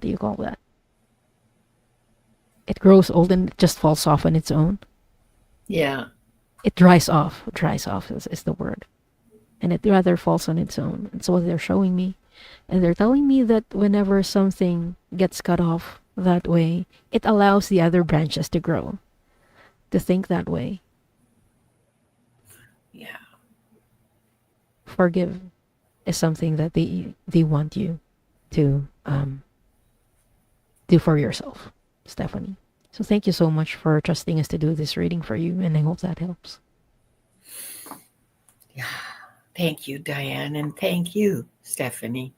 do you call that? It grows old and it just falls off on its own. Yeah. It dries off. Dries off is the word. And it rather falls on its own. And so what they're showing me. And they're telling me that whenever something gets cut off that way, it allows the other branches to grow, to think that way. Yeah. Forgive is something that they want you to do for yourself, Stephanie. So thank you so much for trusting us to do this reading for you, and I hope that helps. Yeah. Thank you, Diane, and thank you, Stephanie.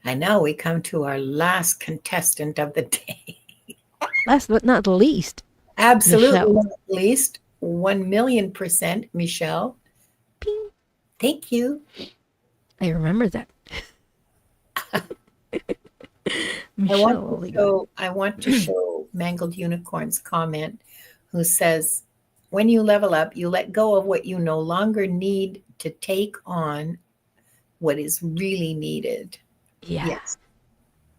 And now we come to our last contestant of the day. Last but not least, Absolutely Michelle. not least, 1,000,000%, Michelle. Ping. Thank you. I remember that. I Michelle, want to show Mangled Unicorn's comment, who says, when you level up, you let go of what you no longer need to take on what is really needed. yeah. Yes.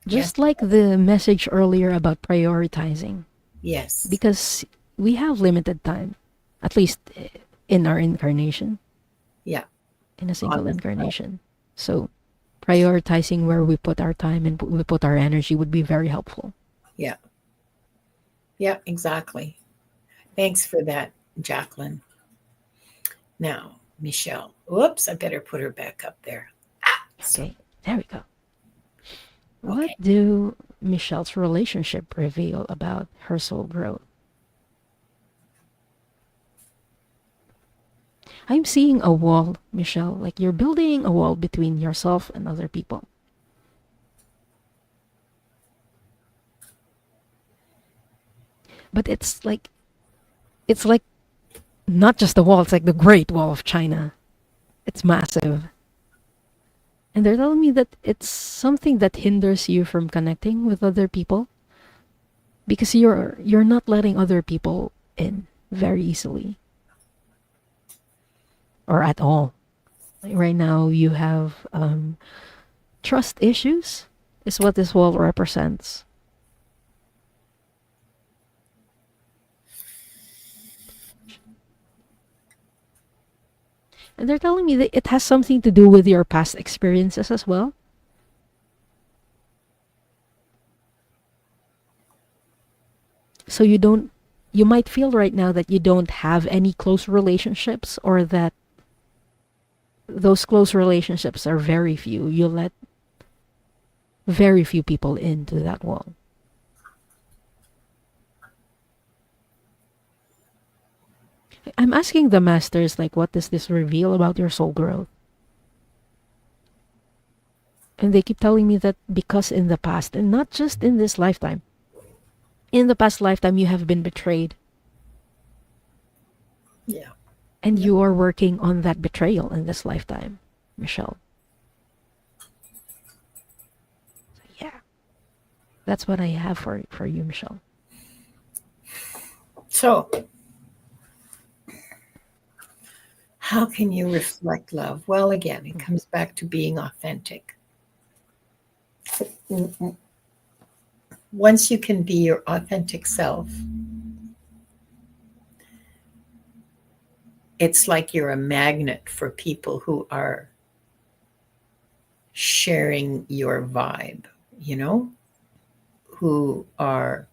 Just like the message earlier about prioritizing, Yes. because we have limited time, at least in our incarnation. Yeah. In a single On this incarnation. So prioritizing where we put our time and we put our energy would be very helpful. Yeah. Yeah, exactly. Thanks for that, Jacqueline. Now, Michelle. Whoops, I better put her back up there. Okay, there we go. Okay. What do Michelle's relationship reveal about her soul growth? I'm seeing a wall, Michelle. Like you're building a wall between yourself and other people. But it's like not just the wall, it's like the Great Wall of China. It's massive. And they're telling me that it's something that hinders you from connecting with other people because you're not letting other people in very easily or at all. Like right now you have trust issues is what this wall represents. And they're telling me that it has something to do with your past experiences as well. So you might feel right now that you don't have any close relationships or that those close relationships are very few. You let very few people into that wall. I'm asking the masters, like, what does this reveal about your soul growth? And they keep telling me that because in the past, and not just in this lifetime, in the past lifetime, you have been betrayed. Yeah. And Yep. you are working on that betrayal in this lifetime, Michelle. Yeah, that's what I have for you, Michelle. So, how can you reflect love? Well, again, it comes back to being authentic. Once you can be your authentic self, it's like you're a magnet for people who are sharing your vibe, you know, who are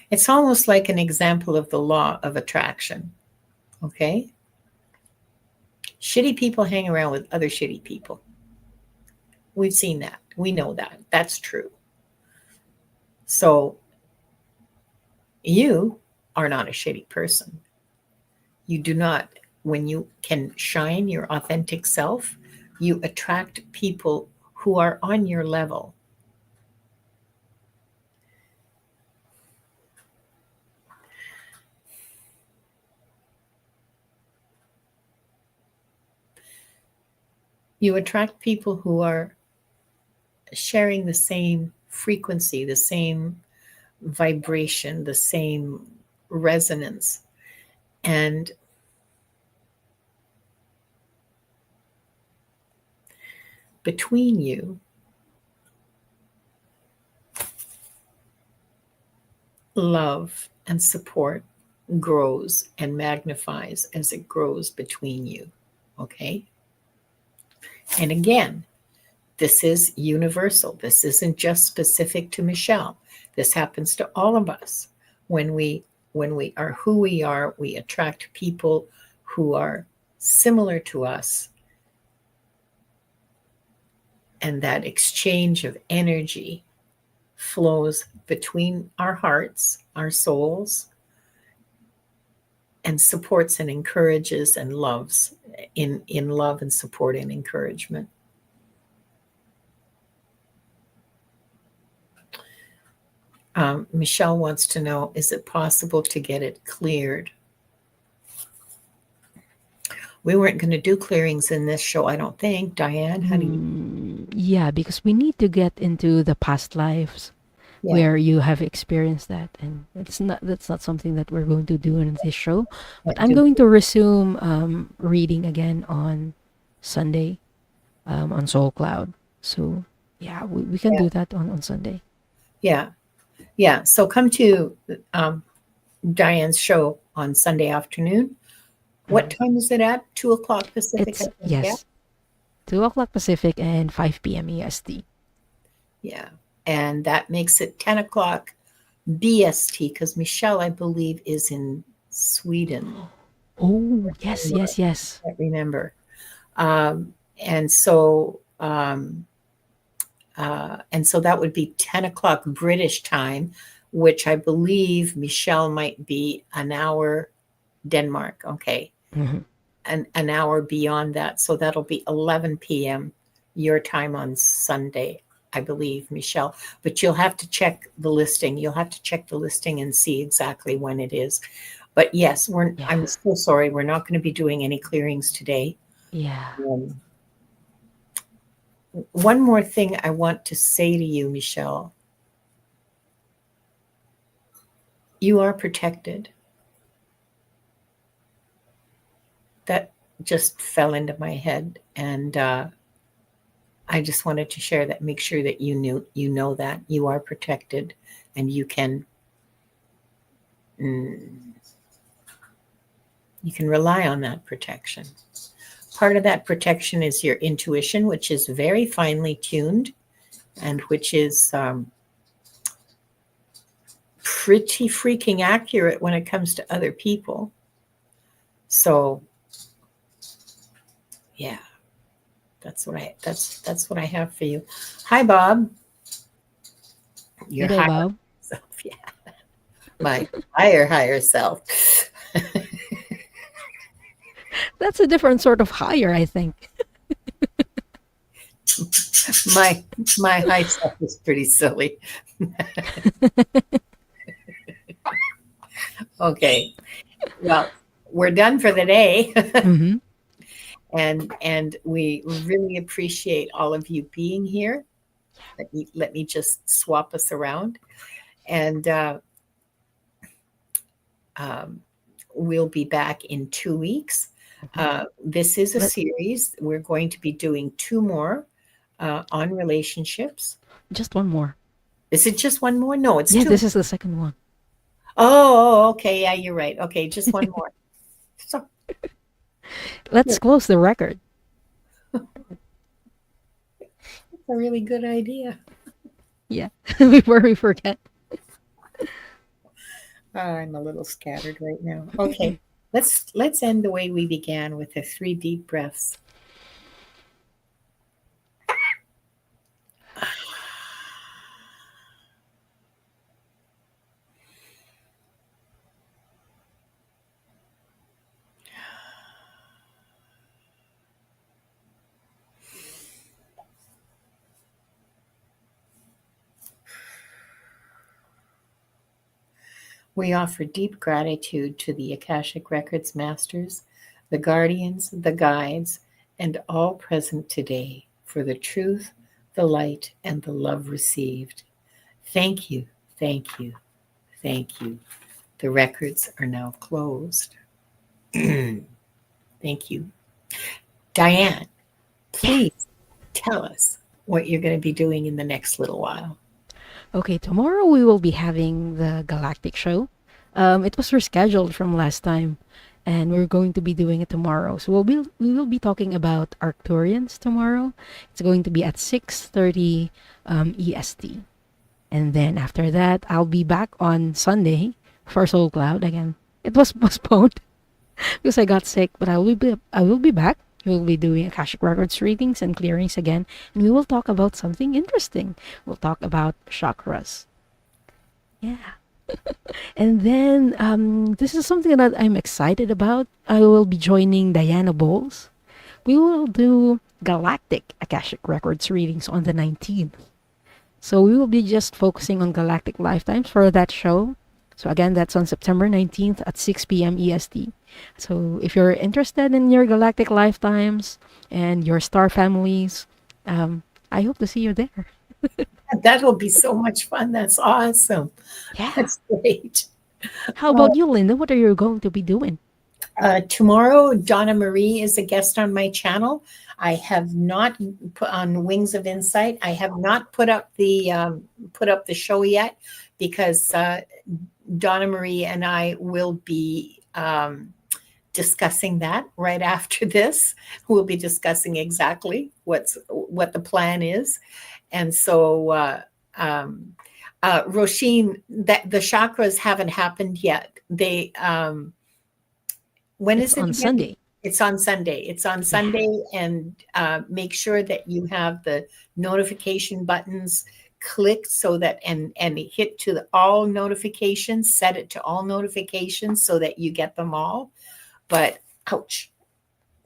it's almost like an example of the law of attraction. Okay? Shitty people hang around with other shitty people. We've seen that. We know that. That's true. So you are not a shitty person. You do not, when you can shine your authentic self, you attract people who are on your level. You attract people who are sharing the same frequency, the same vibration, the same resonance. And between you, love and support grows and magnifies as it grows between you. Okay? And again, this is universal. This isn't just specific to Michelle. This happens to all of us. When we are who we are, we attract people who are similar to us, and that exchange of energy flows between our hearts, our souls, and supports and encourages and loves in love and support and encouragement. Michelle wants to know, is it possible to get it cleared? We weren't going to do clearings in this show, I don't think. Diane, how do you? Yeah, because we need to get into the past lives Yeah, where you have experienced that, and that's not something that we're going to do in this show. But can't I'm do. going to resume reading again on Sunday on Soul Cloud. So yeah, we can Yeah, do that on Sunday. yeah, yeah. So come to Diane's show on Sunday afternoon. What time is it at? 2 o'clock Pacific, I It's think. Yeah, yes, 2 o'clock Pacific and 5 p.m. EST. yeah. And that makes it 10 o'clock BST because Michelle, I believe, is in Sweden. Oh yes, Or yes, yes. I can't remember. And so and so that would be 10 o'clock British time, which I believe Michelle might be an hour Denmark. Okay. Mhm. An hour beyond that. So that'll be 11 p.m. your time on Sunday, I believe, Michelle. But you'll have to check the listing. You'll have to check the listing and see exactly when it is. But yes, Yeah. I'm so sorry. We're not going to be doing any clearings today. Yeah. Um, one more thing I want to say to you, Michelle. You are protected. That just fell into my head, and I just wanted to share that. Make sure that you know that you are protected, and mm, you can rely on that protection. Part of that protection is your intuition, which is very finely tuned, and which is pretty freaking accurate when it comes to other people. So, yeah, that's what I have for you. Hi, Bob. Your Good day, higher Bob. self, yeah, my higher self. That's a different sort of higher, I think. my my high self is pretty silly. Okay, well, we're done for the day. Hmm. And we really appreciate all of you being here. Let me just swap us around, and um, we'll be back in 2 weeks. This is a Let series. We're going to be doing two more on relationships. just one more. Is it just one more? No, it's Yeah, two. this is the second one. Okay. Yeah, you're right. Okay, just one more. So, Let's yeah, close the record. that's a really good idea. Yeah, before we forget. I'm a little scattered right now. Okay, let's end the way we began with the three deep breaths. We offer deep gratitude to the Akashic Records Masters, the guardians, the guides, and all present today for the truth, the light, and the love received. Thank you, thank you, thank you. The records are now closed. Thank you. Diane, Yeah. please tell us what you're going to be doing in the next little while. Okay, tomorrow we will be having the Galactic Show. It was rescheduled from last time, and we're going to be doing it tomorrow. So we will be talking about Arcturians tomorrow. It's going to be at 6:30 EST. And then after that, I'll be back on Sunday for Soul Cloud again. It was postponed because I got sick, but I will be back. We'll be doing Akashic Records readings and clearings again, and we will talk about something interesting. We'll talk about chakras. Yeah. And then this is something that I'm excited about. I will be joining Diana Bowles. We will do Galactic Akashic Records readings on the 19th. So we will be just focusing on galactic lifetimes for that show. So again, that's on September 19th at 6 p.m. EST. So if you're interested in your galactic lifetimes and your star families, I hope to see you there. That will be so much fun. That's awesome. Yeah. That's great. How about you, Linda? What are you going to be doing? Tomorrow, Donna Marie is a guest on my channel. I have not put on Wings of Insight. I have not put up the show yet because Donna Marie and I will be discussing that right after this. We'll be discussing exactly what the plan is, and so Roisin, that the chakras haven't happened yet. They when It's is it on again? Sunday. It's on Sunday. It's on Yeah. Sunday, and make sure that you have the notification buttons clicked so that and hit to the all notifications, set it to all notifications so that you get them all. But ouch,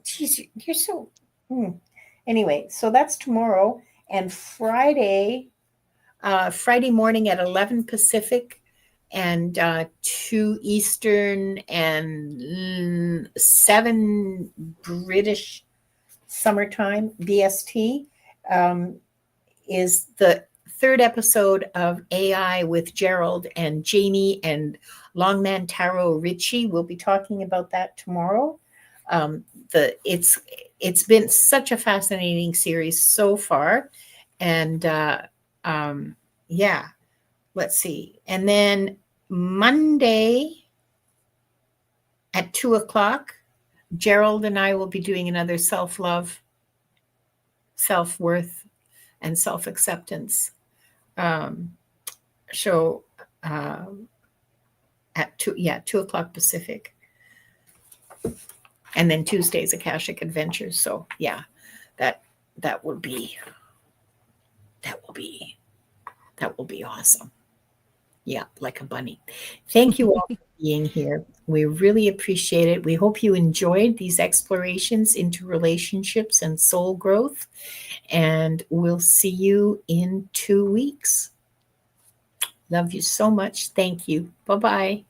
geez, you're so. Anyway, so that's tomorrow. And Friday morning at 11 Pacific and 2 Eastern and 7 British summertime BST is the third episode of AI with Gerald and Jamie and Longman Taro Ritchie. We'll be talking about that tomorrow. It's been such a fascinating series so far, and yeah, let's see. And then Monday at 2:00, Gerald and I will be doing another self-love, self-worth, and self-acceptance show at 2:00 Pacific. And then Tuesday's Akashic Adventures. So yeah, that will be awesome. Yeah, like a bunny. Thank you all for being here. We really appreciate it. We hope you enjoyed these explorations into relationships and soul growth. And we'll see you in 2 weeks. Love you so much. Thank you. Bye-bye.